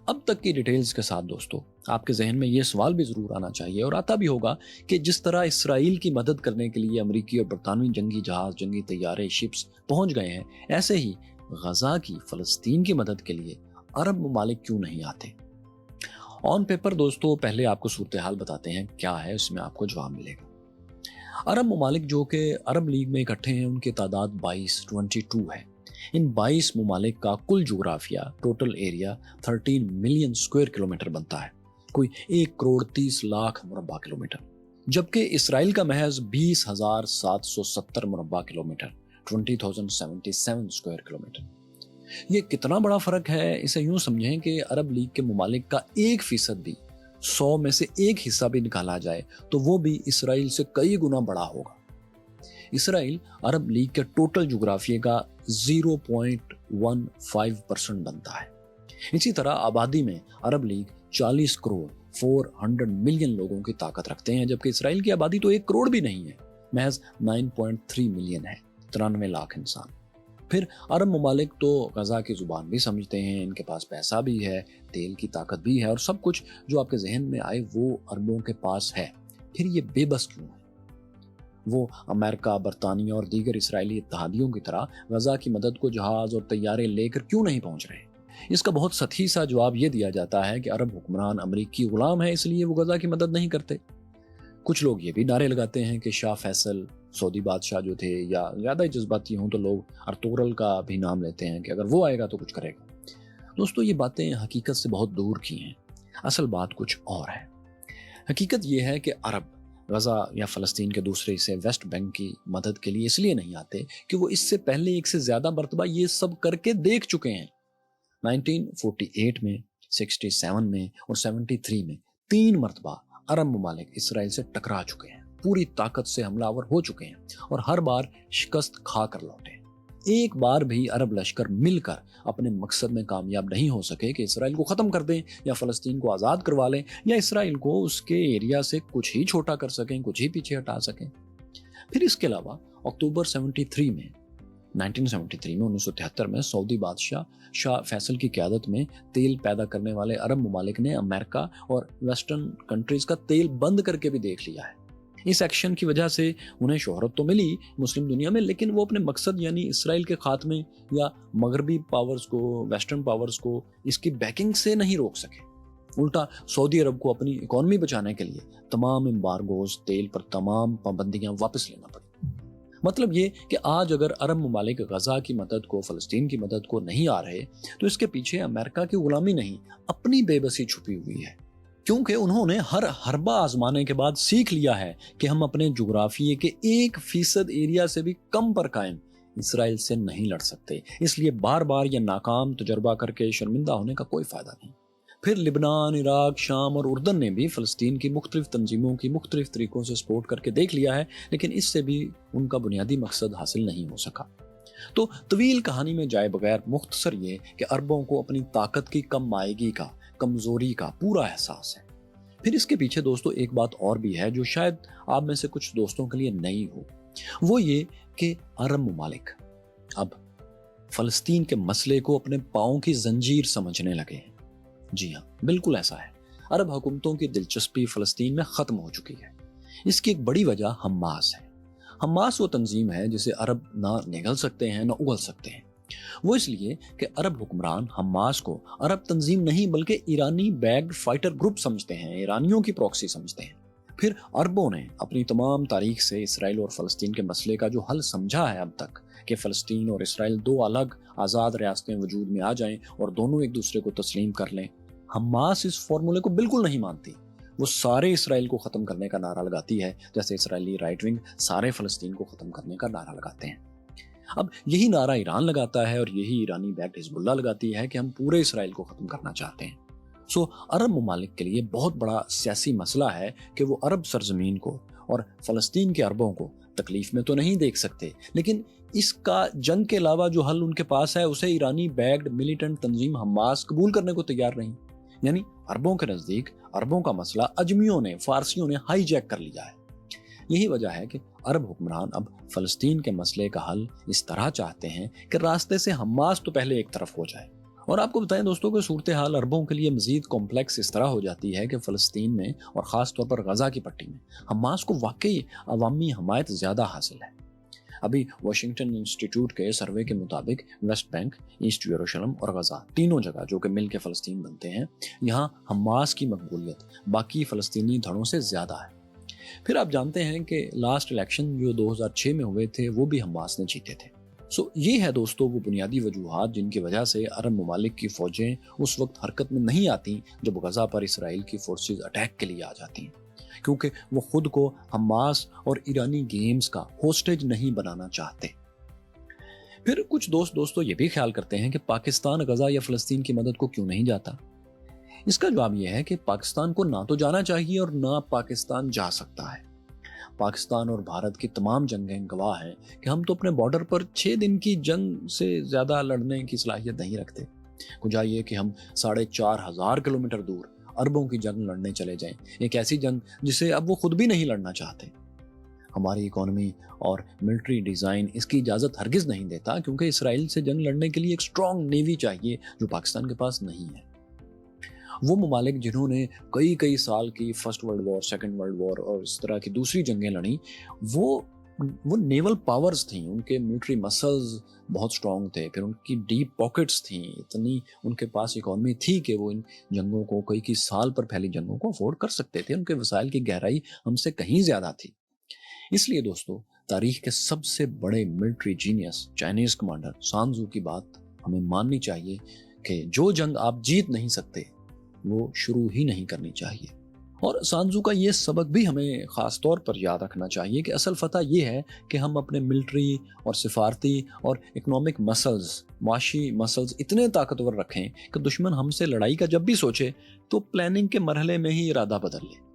अब तक की डिटेल्स के साथ दोस्तों आपके जहन में ये सवाल भी ज़रूर आना चाहिए और आता भी होगा कि जिस तरह इसराइल की मदद करने के लिए अमेरिकी और बरतानवी जंगी जहाज, जंगी तैयारे, शिप्स पहुंच गए हैं, ऐसे ही गजा की, फ़लस्तीन की मदद के लिए अरब ममालिक क्यों नहीं आते? ऑन पेपर दोस्तों पहले आपको सूरत हाल बताते हैं क्या है, इसमें आपको जवाब मिलेगा। अरब ममालिक जो कि अरब लीग में इकट्ठे हैं, उनकी तादाद 22 है। इन 22 ममालिक का कुल जोग्राफिया, total area 13 million square kilometre बनता है, कोई 1 करोड़ 30 लाख मुरब्बा किलोमीटर, जबकि इसराइल का महज 20,770 मुरब्बा किलोमीटर, 20,077 स्क्वायर किलोमीटर। ये कितना बड़ा फर्क है, इसे यूं समझें कि अरब लीग के ममालिक का 1% भी, 100 में से 1 हिस्सा भी निकाला जाए तो वो भी इसराइल से कई गुना बड़ा होगा। इसराइल अरब लीग के टोटल जोग्राफिया का 0.15% बनता है। इसी तरह आबादी में अरब लीग 40 करोड़ 400 मिलियन लोगों की ताकत रखते हैं, जबकि इसराइल की आबादी तो 1 करोड़ भी नहीं है, महज 9.3 मिलियन है, 93 लाख इंसान। फिर अरब ममालिक तो गजा की जुबान भी समझते हैं, इनके पास पैसा भी है, तेल की ताकत भी है और सब कुछ जो आपके जहन में आए वो अरबों के पास है। फिर ये बेबस क्यों है? वो अमेरिका, बरतानिया और दीगर इसराइली इत्तेहादियों की तरह गजा की मदद को जहाज और तैयारे लेकर क्यों नहीं पहुंच रहे? इसका बहुत सही सा जवाब ये दिया जाता है कि अरब हुक्मरान अमरीकी गुलाम है, इसलिए वो गजा की मदद नहीं करते। कुछ लोग ये भी नारे लगाते हैं कि शाह फैसल सऊदी बादशाह जो थे, या ज़्यादा ही जज्बाती हों तो लोग अर्तुगरुल का भी नाम लेते हैं कि अगर वो आएगा तो कुछ करेगा। दोस्तों ये बातें हकीकत से बहुत दूर की हैं। असल बात कुछ और है। हकीकत ये है कि अरब गजा या फ़लस्तीन के दूसरे हिस्से वेस्ट बैंक की मदद के लिए इसलिए नहीं आते कि वो इससे पहले एक से ज़्यादा मरतबा ये सब करके देख चुके हैं। 1948 में, 67 में और 73 में 3 मरतबा अरब ममालिक इसराइल से टकरा चुके हैं, पूरी ताकत से हमलावर हो चुके हैं और हर बार शिकस्त खा कर लौटे। एक बार भी अरब लश्कर मिलकर अपने मकसद में कामयाब नहीं हो सके कि इसराइल को ख़त्म कर दें या फ़लस्तीन को आज़ाद करवा लें या इसराइल को उसके एरिया से कुछ ही छोटा कर सकें, कुछ ही पीछे हटा सकें। फिर इसके अलावा अक्टूबर 1973 में 1973 में सऊदी बादशाह शाह फैसल की क़यादत में तेल पैदा करने वाले अरब ममालिक ने अमेरिका और वेस्टर्न कंट्रीज़ का तेल बंद करके भी देख लिया है। इस एक्शन की वजह से उन्हें शोहरत तो मिली मुस्लिम दुनिया में, लेकिन वो अपने मकसद यानी इसराइल के खात्मे या मगरबी पावर्स को, वेस्टर्न पावर्स को इसकी बैकिंग से नहीं रोक सके। उल्टा सऊदी अरब को अपनी इकॉनमी बचाने के लिए तमाम एम्बार्गोज, तेल पर तमाम पाबंदियां वापस लेना पड़ी। मतलब ये कि आज अगर अरब ममालिक गजा की मदद को, फ़लस्तीन की मदद को नहीं आ रहे तो इसके पीछे अमेरिका की गुलामी नहीं, अपनी बेबसी छुपी हुई है, क्योंकि उन्होंने हर हरबा आजमाने के बाद सीख लिया है कि हम अपने जुग्राफिये के 1% एरिया से भी कम पर कायम इसराइल से नहीं लड़ सकते। इसलिए बार बार यह नाकाम तजर्बा करके शर्मिंदा होने का कोई फ़ायदा नहीं। फिर लिबनान, इराक, शाम और उर्दन ने भी फ़लस्तीन की मुख्तलिफ तंजीमों की मुख्तलिफ तरीक़ों से सपोर्ट करके देख लिया है, लेकिन इससे भी उनका बुनियादी मकसद हासिल नहीं हो सका। तो तवील कहानी में जाए बगैर मुख्तसर ये कि अरबों को अपनी ताकत की कम आएगी का, कमज़ोरी का पूरा एहसास है। फिर इसके पीछे दोस्तों एक बात और भी है जो शायद आप में से कुछ दोस्तों के लिए नई हो। वो ये कि अरब ममालिक अब फ़लस्तीन के मसले को अपने पाँव की जंजीर समझने लगे हैं। जी हाँ, बिल्कुल ऐसा है। अरब हुकूमतों की दिलचस्पी फ़लस्तीन में ख़त्म हो चुकी है। इसकी एक बड़ी वजह हमास है। हमास वो तंजीम है जिसे अरब ना निगल सकते हैं ना उगल सकते हैं। वो इसलिए कि अरब हुक्मरान हमास को अरब तंजीम नहीं बल्कि ईरानी बैग्ड फाइटर ग्रुप समझते हैं, ईरानियों की प्रॉक्सी समझते हैं। फिर अरबों ने अपनी तमाम तारीख से इसराइल और फ़लस्तीन के मसले का जो हल समझा है अब तक कि फ़लस्तीन और इसराइल 2 अलग आज़ाद रियासतें वजूद में आ जाएं और दोनों एक दूसरे को तस्लीम कर लें, हमास इस फॉर्मूले को बिल्कुल नहीं मानती। वो सारे इसराइल को ख़त्म करने का नारा लगाती है, जैसे इसराइली राइट विंग सारे फ़लस्तीन को ख़त्म करने का नारा लगाते हैं। अब यही नारा ईरान लगाता है और यही ईरानी बैक्ड हिजबुल्लाह लगाती है कि हम पूरे इसराइल को ख़त्म करना चाहते हैं। सो अरब ममालिक के लिए बहुत बड़ा सियासी मसला है कि वो अरब सरजमीन को और फ़लस्तीन के अरबों को तकलीफ में तो नहीं देख सकते, लेकिन इसका जंग के अलावा जो हल उनके पास है उसे ईरानी बैक्ड मिलिटेंट तंजीम हमास कबूल करने को तैयार नहीं। यानी अरबों के नज़दीक अरबों का मसला अजमियों ने, फारसियों ने हाईजैक कर लिया है। यही वजह है कि अरब हुक्मरान अब फ़लस्तीन के मसले का हल इस तरह चाहते हैं कि रास्ते से हमास तो पहले एक तरफ हो जाए, اور آپ کو بتائیں دوستوں کہ صورتحال عربوں کے لیے مزید کمپلیکس اس طرح ہو جاتی ہے کہ فلسطین میں اور خاص طور پر غزہ کی پٹی میں حماس کو واقعی عوامی حمایت زیادہ حاصل ہے۔ ابھی واشنگٹن انسٹیٹیوٹ کے سروے کے مطابق ویسٹ بینک، ایسٹ یروشلم اور غزہ تینوں جگہ جو کہ مل کے فلسطین بنتے ہیں، یہاں حماس کی مقبولیت باقی فلسطینی دھڑوں سے زیادہ ہے۔ پھر آپ جانتے ہیں کہ لاسٹ الیکشن جو 2006 میں ہوئے تھے وہ بھی حماس نے جیتے تھے۔ یہ ہے دوستو وہ بنیادی وجوہات جن کی وجہ سے عرب ممالک کی فوجیں اس وقت حرکت میں نہیں آتی جب غزہ پر اسرائیل کی فورسز اٹیک کے لیے آ جاتی ہیں، کیونکہ وہ خود کو حماس اور ایرانی گیمز کا ہوسٹیج نہیں بنانا چاہتے۔ پھر کچھ دوستو یہ بھی خیال کرتے ہیں کہ پاکستان غزہ یا فلسطین کی مدد کو کیوں نہیں جاتا۔ اس کا جواب یہ ہے کہ پاکستان کو نہ تو جانا چاہیے اور نہ پاکستان جا سکتا ہے۔ پاکستان اور بھارت کی تمام جنگیں گواہ ہیں کہ ہم تو اپنے بارڈر پر 6 دن کی جنگ سے زیادہ لڑنے کی صلاحیت نہیں رکھتے، کجا یہ کہ ہم 4,500 کلومیٹر دور عربوں کی جنگ لڑنے چلے جائیں، ایک ایسی جنگ جسے اب وہ خود بھی نہیں لڑنا چاہتے۔ ہماری اکانومی اور ملٹری ڈیزائن اس کی اجازت ہرگز نہیں دیتا، کیونکہ اسرائیل سے جنگ لڑنے کے لیے ایک سٹرونگ نیوی چاہیے جو پاکستان کے پاس نہیں ہے۔ وہ ممالک جنہوں نے کئی سال کی first world war, second world war اور اس طرح کی دوسری جنگیں لڑیں، وہ نیول پاورز تھیں، ان کے ملٹری مسلز بہت سٹرونگ تھے، پھر ان کی ڈیپ پاکٹس تھیں، اتنی ان کے پاس اکانومی تھی کہ وہ ان جنگوں کو کئی سال پر پھیلی جنگوں کو افورڈ کر سکتے تھے، ان کے وسائل کی گہرائی ہم سے کہیں زیادہ تھی۔ اس لیے دوستو تاریخ کے سب سے بڑے ملٹری جینیس چائنیز کمانڈر سان تزو کی بات ہمیں ماننی چاہیے کہ جو جنگ آپ جیت نہیں سکتے وہ شروع ہی نہیں کرنی چاہیے۔ اور سان تزو کا یہ سبق بھی ہمیں خاص طور پر یاد رکھنا چاہیے کہ اصل فتح یہ ہے کہ ہم اپنے ملٹری اور سفارتی اور اکنامک مسلز، معاشی مسلز اتنے طاقتور رکھیں کہ دشمن ہم سے لڑائی کا جب بھی سوچے تو پلاننگ کے مرحلے میں ہی ارادہ بدل لے۔